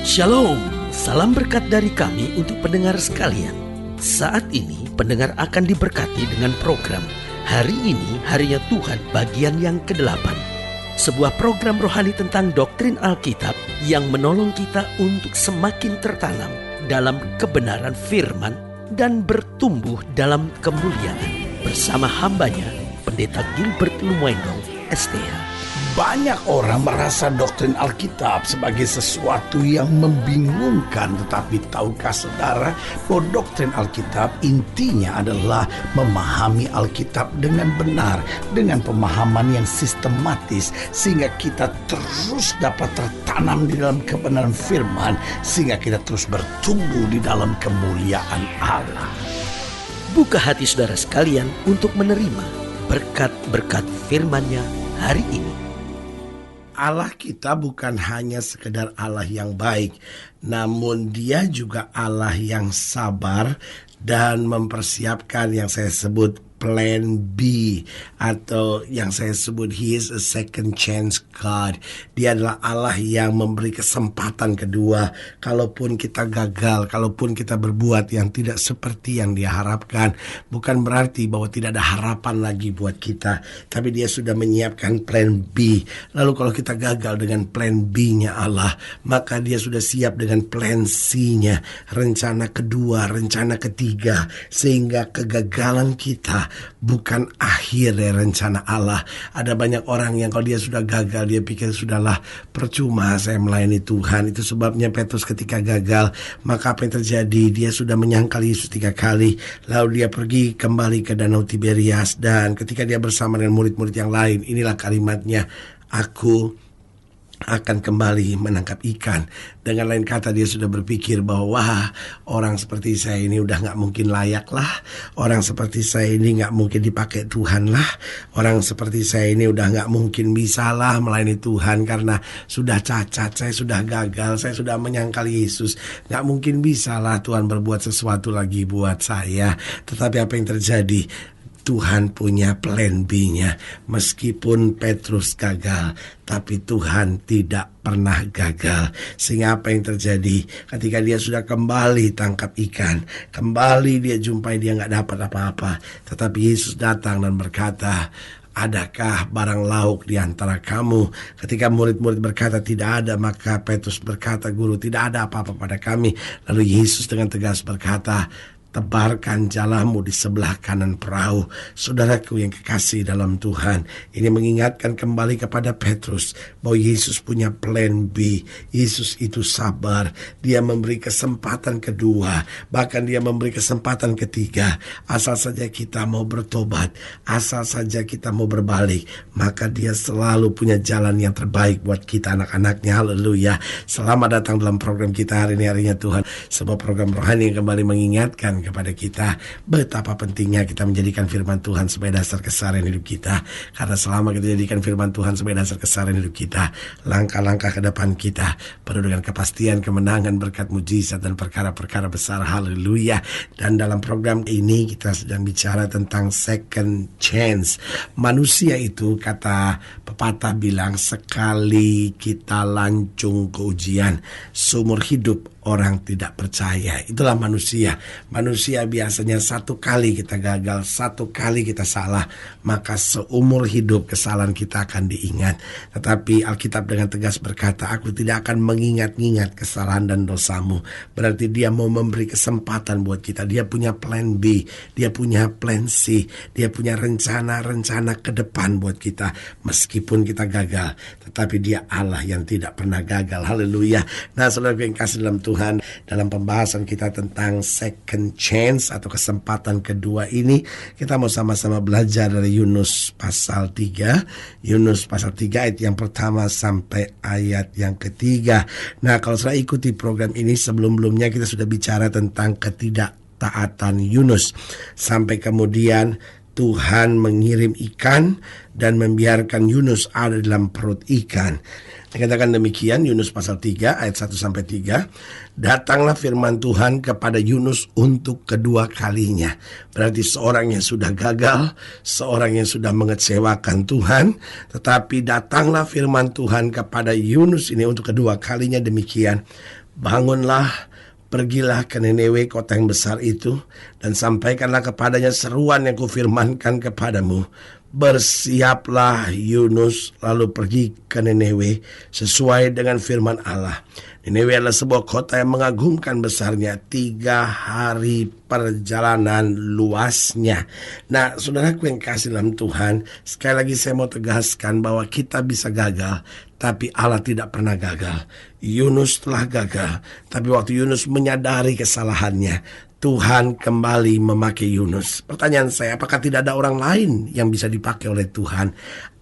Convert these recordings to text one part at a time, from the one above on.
Shalom, salam berkat dari kami untuk pendengar sekalian. Saat ini pendengar akan diberkati dengan program Hari Ini Harinya Tuhan bagian yang ke-8. Sebuah program rohani tentang doktrin Alkitab yang menolong kita untuk semakin tertanam dalam kebenaran firman dan bertumbuh dalam kemuliaan. Bersama hambanya, Pendeta Gilbert Lumwendong, STH. Banyak orang merasa doktrin Alkitab sebagai sesuatu yang membingungkan. Tetapi tahukah saudara bahwa doktrin Alkitab intinya adalah memahami Alkitab dengan benar, dengan pemahaman yang sistematis, sehingga kita terus dapat tertanam di dalam kebenaran firman, sehingga kita terus bertumbuh di dalam kemuliaan Allah. Buka hati saudara sekalian untuk menerima berkat-berkat firman-Nya hari ini. Allah kita bukan hanya sekedar Allah yang baik, namun Dia juga Allah yang sabar dan mempersiapkan yang saya sebut Plan B, atau yang saya sebut He is a second chance God. Dia adalah Allah yang memberi kesempatan kedua. Kalaupun kita gagal, kalaupun kita berbuat yang tidak seperti yang Dia harapkan, bukan berarti bahwa tidak ada harapan lagi buat kita. Tapi Dia sudah menyiapkan Plan B. Lalu kalau kita gagal dengan Plan B-nya Allah, maka Dia sudah siap dengan Plan C-nya, rencana kedua, rencana ketiga, sehingga kegagalan kita bukan akhir dari rencana Allah. Ada banyak orang yang kalau dia sudah gagal, dia pikir sudahlah, percuma saya melayani Tuhan. Itu sebabnya Petrus ketika gagal, maka apa yang terjadi? Dia sudah menyangkal Yesus 3 kali. Lalu dia pergi kembali ke Danau Tiberias, dan ketika dia bersama dengan murid-murid yang lain, inilah kalimatnya, aku akan kembali menangkap ikan. Dengan lain kata, dia sudah berpikir bahwa wah, orang seperti saya ini udah gak mungkin layak lah. Orang seperti saya ini gak mungkin dipakai Tuhan lah. Orang seperti saya ini udah gak mungkin bisa lah melayani Tuhan, karena sudah cacat, saya sudah gagal, saya sudah menyangkal Yesus. Gak mungkin bisa lah Tuhan berbuat sesuatu lagi buat saya. Tetapi apa yang terjadi? Tuhan punya plan B-nya. Meskipun Petrus gagal, tapi Tuhan tidak pernah gagal. Sehingga apa yang terjadi? Ketika dia sudah kembali tangkap ikan, kembali dia jumpai dia gak dapat apa-apa. Tetapi Yesus datang dan berkata, adakah barang lauk di antara kamu? Ketika murid-murid berkata tidak ada, maka Petrus berkata, Guru, tidak ada apa-apa pada kami. Lalu Yesus dengan tegas berkata, tebarkan jalamu di sebelah kanan perahu. Saudaraku yang kekasih dalam Tuhan, ini mengingatkan kembali kepada Petrus bahwa Yesus punya plan B. Yesus itu sabar. Dia memberi kesempatan kedua, bahkan dia memberi kesempatan ketiga. Asal saja kita mau bertobat, asal saja kita mau berbalik, maka dia selalu punya jalan yang terbaik buat kita, anak-anaknya. Haleluya. Selamat datang dalam program kita hari ini, Harinya Tuhan, sebuah program rohani yang kembali mengingatkan kepada kita betapa pentingnya kita menjadikan firman Tuhan sebagai dasar keseharian hidup kita. Karena selama kita jadikan firman Tuhan sebagai dasar keseharian hidup kita, langkah-langkah ke depan kita penuh dengan kepastian, kemenangan, berkat, mujizat, dan perkara-perkara besar. Haleluya. Dan dalam program ini kita sedang bicara tentang second chance. Manusia itu, kata pepatah bilang, sekali kita lancung ke ujian, seumur hidup orang tidak percaya. Itulah manusia. Manusia biasanya satu kali kita gagal, satu kali kita salah, maka seumur hidup kesalahan kita akan diingat. Tetapi Alkitab dengan tegas berkata, aku tidak akan mengingat-ingat kesalahan dan dosamu. Berarti dia mau memberi kesempatan buat kita. Dia punya plan B, dia punya plan C, dia punya rencana-rencana ke depan buat kita. Meskipun kita gagal, tetapi dia Allah yang tidak pernah gagal. Haleluya. Nah, saudara yang kasih dalam Tuhan, dalam pembahasan kita tentang second chance atau kesempatan kedua ini, kita mau sama-sama belajar dari Yunus pasal 3. Yunus pasal 3 ayat yang pertama sampai ayat yang ketiga. Nah, kalau saya ikuti program ini, sebelum-belumnya kita sudah bicara tentang ketidaktaatan Yunus. Sampai kemudian Tuhan mengirim ikan dan membiarkan Yunus ada dalam perut ikan. Dikatakan demikian, Yunus pasal 3 ayat 1-3. Datanglah firman Tuhan kepada Yunus untuk kedua kalinya. Berarti seorang yang sudah gagal, seorang yang sudah mengecewakan Tuhan, tetapi datanglah firman Tuhan kepada Yunus ini untuk kedua kalinya demikian. Bangunlah, pergilah ke Niniwe, kota yang besar itu, dan sampaikanlah kepadanya seruan yang kufirmankan kepadamu. Bersiaplah Yunus, lalu pergi ke Niniwe sesuai dengan firman Allah. Niniwe adalah sebuah kota yang mengagumkan besarnya, 3 hari perjalanan luasnya. Nah, saudaraku yang kasih dalam Tuhan, sekali lagi saya mau tegaskan bahwa kita bisa gagal, tapi Allah tidak pernah gagal. Yunus telah gagal, tapi waktu Yunus menyadari kesalahannya, Tuhan kembali memakai Yunus. Pertanyaan saya, apakah tidak ada orang lain yang bisa dipakai oleh Tuhan?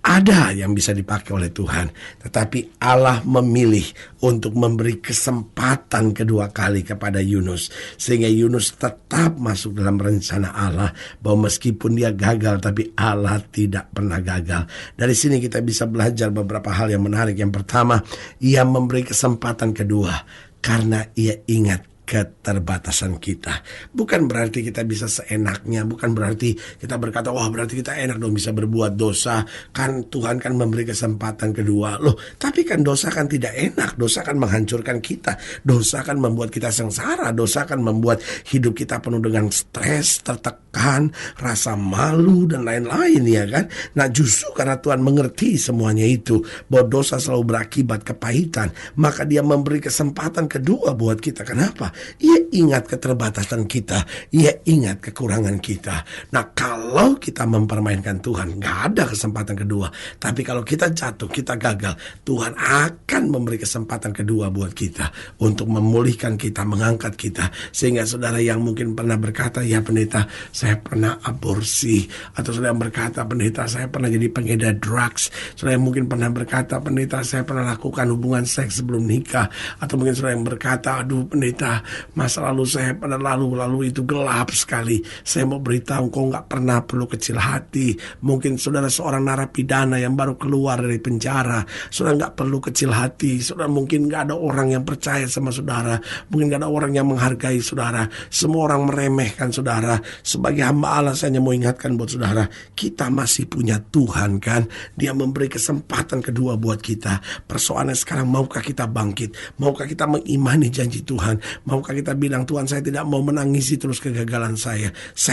Ada yang bisa dipakai oleh Tuhan, tetapi Allah memilih untuk memberi kesempatan kedua kali kepada Yunus, sehingga Yunus tetap masuk dalam rencana Allah, bahwa meskipun dia gagal, tapi Allah tidak pernah gagal. Dari sini kita bisa belajar beberapa hal yang menarik. Yang pertama, ia memberi kesempatan kedua karena ia ingat keterbatasan kita. Bukan berarti kita bisa seenaknya, bukan berarti kita berkata, wah berarti kita enak dong bisa berbuat dosa, kan Tuhan kan memberi kesempatan kedua. Loh, tapi kan dosa kan tidak enak, dosa kan menghancurkan kita, dosa kan membuat kita sengsara, dosa kan membuat hidup kita penuh dengan stres, tertekan, rasa malu dan lain-lain, ya kan. Nah, justru karena Tuhan mengerti semuanya itu, bahwa dosa selalu berakibat kepahitan, maka dia memberi kesempatan kedua buat kita. Kenapa? Ia ingat keterbatasan kita, ia ingat kekurangan kita. Nah, kalau kita mempermainkan Tuhan, gak ada kesempatan kedua. Tapi kalau kita jatuh, kita gagal, Tuhan akan memberi kesempatan kedua buat kita, untuk memulihkan kita, mengangkat kita. Sehingga saudara yang mungkin pernah berkata, ya pendeta, saya pernah aborsi, atau saudara yang berkata, pendeta, saya pernah jadi pengedar drugs, saudara yang mungkin pernah berkata, pendeta, saya pernah lakukan hubungan seks sebelum nikah, atau mungkin saudara yang berkata, aduh pendeta, masa lalu saya pada lalu itu gelap sekali. Saya mau beritahu, kau gak pernah perlu kecil hati. Mungkin saudara seorang narapidana yang baru keluar dari penjara, saudara gak perlu kecil hati. Saudara mungkin gak ada orang yang percaya sama saudara, mungkin gak ada orang yang menghargai saudara, semua orang meremehkan saudara. Sebagai hamba Allah, saya hanya mau ingatkan buat saudara, kita masih punya Tuhan kan. Dia memberi kesempatan kedua buat kita. Persoalannya sekarang, maukah kita bangkit? Maukah kita mengimani janji Tuhan? Maukah kita bilang, Tuhan, saya tidak mau menangisi terus kegagalan saya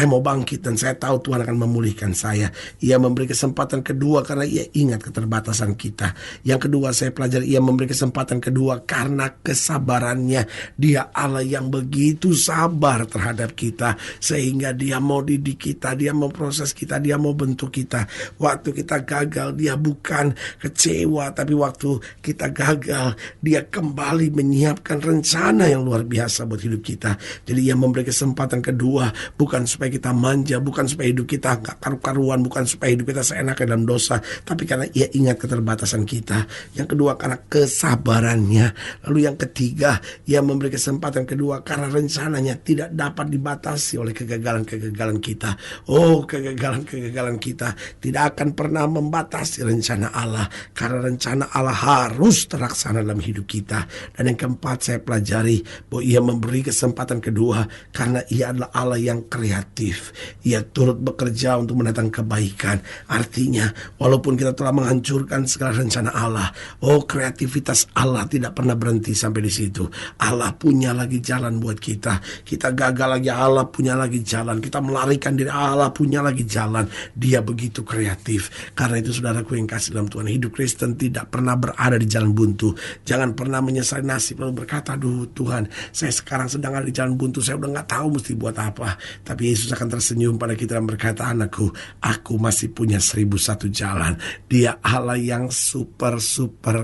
mau bangkit dan saya tahu Tuhan akan memulihkan saya. Ia memberi kesempatan kedua karena ia ingat keterbatasan kita. Yang kedua saya pelajari, ia memberi kesempatan kedua karena kesabarannya. Dia Allah yang begitu sabar terhadap kita, sehingga dia mau didik kita, dia mau proses kita, dia mau bentuk kita. Waktu kita gagal, dia bukan kecewa, tapi waktu kita gagal, dia kembali menyiapkan rencana yang luar biasa buat hidup kita. Jadi ia memberi kesempatan kedua, bukan supaya kita manja, bukan supaya hidup kita gak karu-karuan, bukan supaya hidup kita seenaknya dalam dosa, tapi karena ia ingat keterbatasan kita. Yang kedua karena kesabarannya. Lalu yang ketiga, ia memberi kesempatan kedua karena rencananya tidak dapat dibatasi oleh kegagalan-kegagalan kita. Oh, kegagalan-kegagalan kita tidak akan pernah membatasi rencana Allah, karena rencana Allah harus terlaksana dalam hidup kita. Dan yang keempat saya pelajari, bahwa ia memberi kesempatan kedua karena ia adalah Allah yang kreatif. Ia turut bekerja untuk mendatangkan kebaikan. Artinya, walaupun kita telah menghancurkan segala rencana Allah, oh, kreativitas Allah tidak pernah berhenti sampai di situ. Allah punya lagi jalan buat kita. Kita gagal lagi, Allah punya lagi jalan. Kita melarikan diri, Allah punya lagi jalan. Dia begitu kreatif. Karena itu saudaraku yang kasih dalam Tuhan, hidup Kristen tidak pernah berada di jalan buntu. Jangan pernah menyesali nasib lalu berkata, aduh Tuhan, saya sekarang sedang ada di jalan buntu, saya udah gak tahu mesti buat apa. Tapi Yesus akan tersenyum pada kita dan berkata, anakku, aku masih punya 1001 jalan. Dia Allah yang super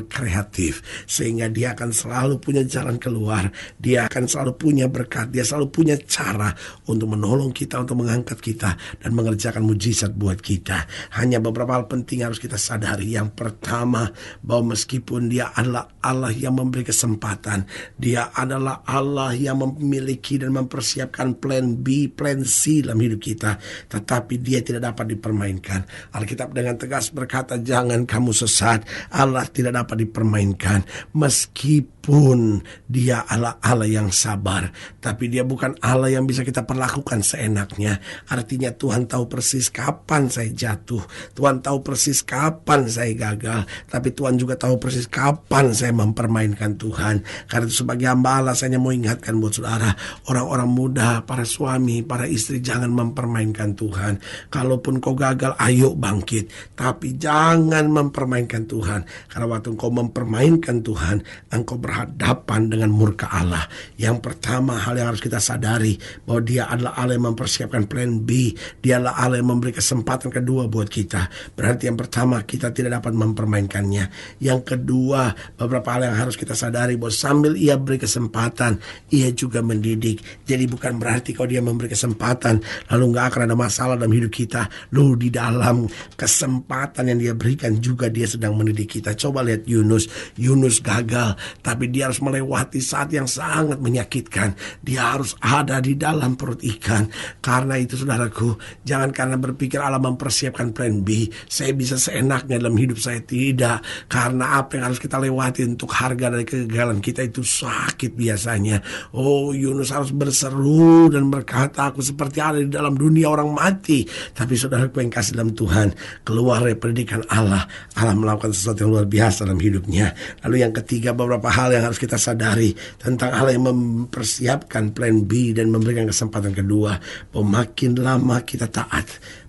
kreatif, sehingga dia akan selalu punya jalan keluar. Dia akan selalu punya berkat. Dia selalu punya cara untuk menolong kita, untuk mengangkat kita dan mengerjakan mujizat buat kita. Hanya beberapa hal penting harus kita sadari. Yang pertama, bahwa meskipun dia adalah Allah yang memberi kesempatan, dia adalah Allah Allah yang memiliki dan mempersiapkan plan B, plan C dalam hidup kita. Tetapi dia tidak dapat dipermainkan. Alkitab dengan tegas berkata, jangan kamu sesat. Allah tidak dapat dipermainkan. Meskipun dia Allah yang sabar, tapi dia bukan Allah yang bisa kita perlakukan seenaknya. Artinya Tuhan tahu persis kapan saya jatuh. Tuhan tahu persis kapan saya gagal. Tapi Tuhan juga tahu persis kapan saya mempermainkan Tuhan. Karena itu sebagai hamba Allah, saya mau ingatkan buat saudara, orang-orang muda, para suami, para istri, jangan mempermainkan Tuhan. Kalaupun kau gagal, ayo bangkit. Tapi jangan mempermainkan Tuhan. Karena waktu engkau mempermainkan Tuhan, engkau berhadapan dengan murka Allah. Yang pertama, hal yang harus kita sadari, bahwa dia adalah Allah yang mempersiapkan plan B. Dia adalah Allah yang memberi kesempatan kedua buat kita. Berarti yang pertama, kita tidak dapat mempermainkannya. Yang kedua, beberapa hal yang harus kita sadari, bahwa sambil ia beri kesempatan, ia juga mendidik. Jadi bukan berarti kalau dia memberi kesempatan lalu gak akan ada masalah dalam hidup kita. Lalu di dalam kesempatan yang dia berikan juga dia sedang mendidik kita. Coba lihat Yunus gagal, tapi dia harus melewati saat yang sangat menyakitkan. Dia harus ada di dalam perut ikan. Karena itu saudaraku, jangan karena berpikir Allah mempersiapkan plan B, saya bisa seenaknya dalam hidup saya. Tidak. Karena apa yang harus kita lewati untuk harga dari kegagalan kita itu sakit biasanya. Oh, Yunus harus berseru dan berkata, aku seperti ada di dalam dunia orang mati. Tapi saudaraku yang kasih dalam Tuhan, keluar dari pendidikan Allah, Allah melakukan sesuatu yang luar biasa dalam hidupnya. Lalu yang ketiga, beberapa hal yang harus kita sadari tentang Allah yang mempersiapkan plan B dan memberikan kesempatan kedua, bahwa makin lama kita taat,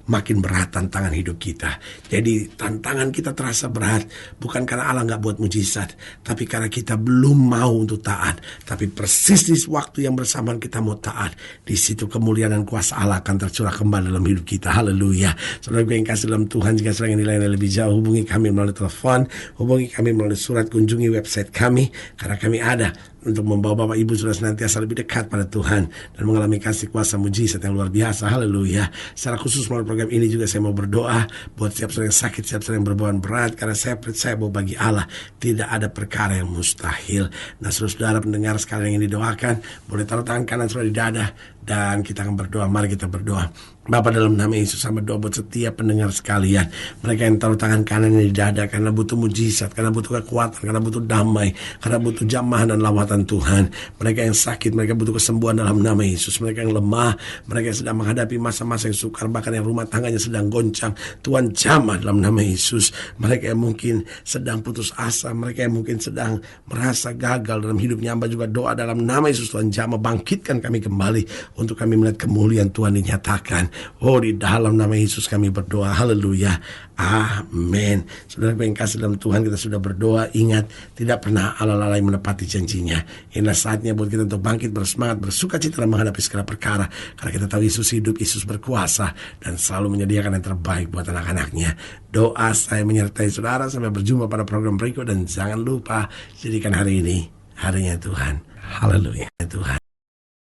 makin berat tantangan hidup kita. Jadi tantangan kita terasa berat, bukan karena Allah gak buat mujizat, tapi karena kita belum mau untuk taat. Tapi persis di waktu yang bersamaan kita mau taat, di situ kemuliaan dan kuasa Allah akan tercurah kembali dalam hidup kita. Haleluya. Saudara yang kasih dalam Tuhan, jika sedang dilayani lebih jauh, hubungi kami melalui telepon, hubungi kami melalui surat, kunjungi website kami, karena kami ada untuk membawa Bapak Ibu sudah senantiasa lebih dekat pada Tuhan dan mengalami kasih kuasa mujizat yang luar biasa. Haleluya. Secara khusus melalui program ini juga saya mau berdoa buat siap yang sakit, siap yang berbeban berat, karena saya percaya bahwa bagi Allah tidak ada perkara yang mustahil. Nah, saudara pendengar sekalian yang didoakan, boleh taruh tangan kanan saudara di dada dan kita akan berdoa. Mari kita berdoa. Bapa, dalam nama Yesus, sama doa buat setiap pendengar sekalian, mereka yang taruh tangan kanan di dada karena butuh mujizat, karena butuh kekuatan, karena butuh damai, karena butuh jamahan dan lawatan Tuhan. Mereka yang sakit, mereka butuh kesembuhan dalam nama Yesus. Mereka yang lemah, mereka yang sedang menghadapi masa-masa yang sukar, bahkan yang rumah tangganya sedang goncang, Tuhan jamah dalam nama Yesus. Mereka yang mungkin sedang putus asa, mereka yang mungkin sedang merasa gagal dalam hidupnya, hamba juga doa dalam nama Yesus, Tuhan jamah, bangkitkan kami kembali untuk kami melihat kemuliaan Tuhan dinyatakan. Oh, di dalam nama Yesus kami berdoa. Haleluya. Amin. Saudara yang kasih dalam Tuhan, kita sudah berdoa. Ingat, tidak pernah Allah lalai menepati janjinya. Inilah saatnya buat kita untuk bangkit, bersemangat, bersuka cita dalam menghadapi segala perkara. Karena kita tahu Yesus hidup, Yesus berkuasa, dan selalu menyediakan yang terbaik buat anak-anaknya. Doa saya menyertai saudara. Sampai berjumpa pada program berikut. Dan jangan lupa, jadikan hari ini harinya Tuhan. Haleluya. Tuhan.